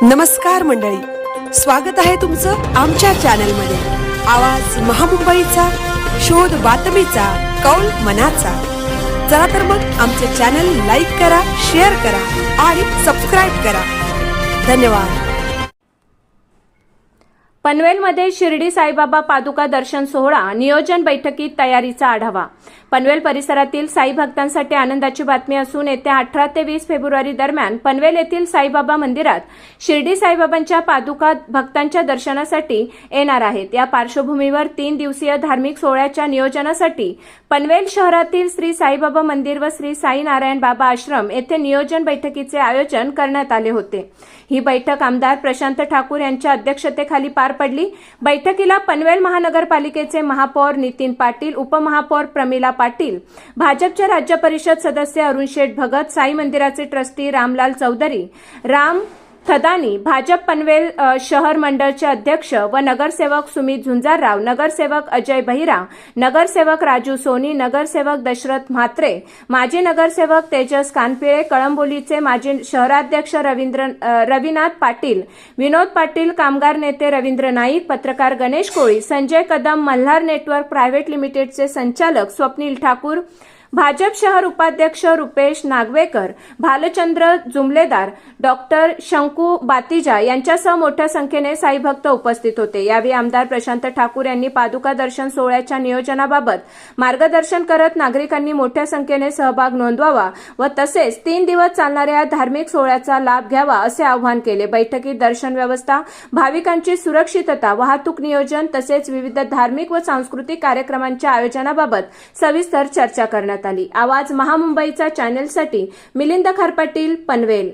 नमस्कार मंडळी, स्वागत आहे तुमचं आमच्या चॅनलमध्ये। आवाज महामुंबईचा, शोध बातमीचा, कौल मनाचा। चला तर मग आमचे चॅनल लाईक करा, शेअर करा आणि सबस्क्राइब करा। धन्यवाद। पनवेलमध्ये शिर्डी साईबाबा पादुका दर्शन सोहळा नियोजन बैठकीत तयारीचा आढावा। पनवेल परिसरातील साई भक्तांसाठी आनंदाची बातमी असून येत्या 18 ते 20 फेब्रुवारी दरम्यान पनवेल येथील साईबाबा मंदिरात शिर्डी साईबाबांच्या पादुका भक्तांच्या दर्शनासाठी येणार आहेत। या पार्श्वभूमीवर 3 दिवसीय धार्मिक सोहळ्याच्या नियोजनासाठी पनवेल शहरातील श्री साईबाबा मंदिर व श्री साई नारायण बाबा आश्रम येथे नियोजन बैठकीचे आयोजन करण्यात आले होते। ही बैठक आमदार प्रशांत ठाकूर यांच्या अध्यक्षतेखाली पार पडली। बैठकीला पनवेल महानगरपालिकेचे महापौर नितीन पाटील, उपमहापौर प्रमिला पाटील, भाजपचे राज्य परिषद सदस्य अरुण शेठ भगत, साई मंदिराचे ट्रस्टी रामलाल चौधरी, राम थदानी, भाजप पनवेल शहर मंडळचे अध्यक्ष व नगरसेवक सुमित झुंजारराव, नगरसेवक अजय बहिरा, नगरसेवक राजू सोनी, नगरसेवक दशरथ म्हात्रे, माजी नगरसेवक तेजस कानपिळे, कळंबोलीचे माजी शहराध्यक्ष रविनाथ पाटील, विनोद पाटील, कामगार नेते रवींद्र नाईक, पत्रकार गणेश कोळी, संजय कदम, मल्हार नेटवर्क प्रायव्हेट लिमिटेडचे संचालक स्वप्नील ठाकूर, भाजप शहर उपाध्यक्ष रुपेश नागवेकर, भालचंद्र जुमलेदार, डॉक्टर शंकू बातिजा यांच्यासह मोठ्या संख्येने साई भक्त उपस्थित होते। यावेळी आमदार प्रशांत ठाकूर यांनी पादुका दर्शन सोहळ्याच्या नियोजनाबाबत मार्गदर्शन करत नागरिकांनी मोठ्या संख्येने सहभाग नोंदवावा व तसेच 3 दिवस चालणाऱ्या धार्मिक सोहळ्याचा लाभ घ्यावा असे आवाहन केले। बैठकीत दर्शन व्यवस्था, भाविकांची सुरक्षितता, वाहतूक नियोजन तसेच विविध धार्मिक व सांस्कृतिक कार्यक्रमांच्या आयोजनाबाबत सविस्तर चर्चा करण्यात आली। आवाज महामुंबईचा चॅनलसाठी मिलिंद खारपाटील, पनवेल।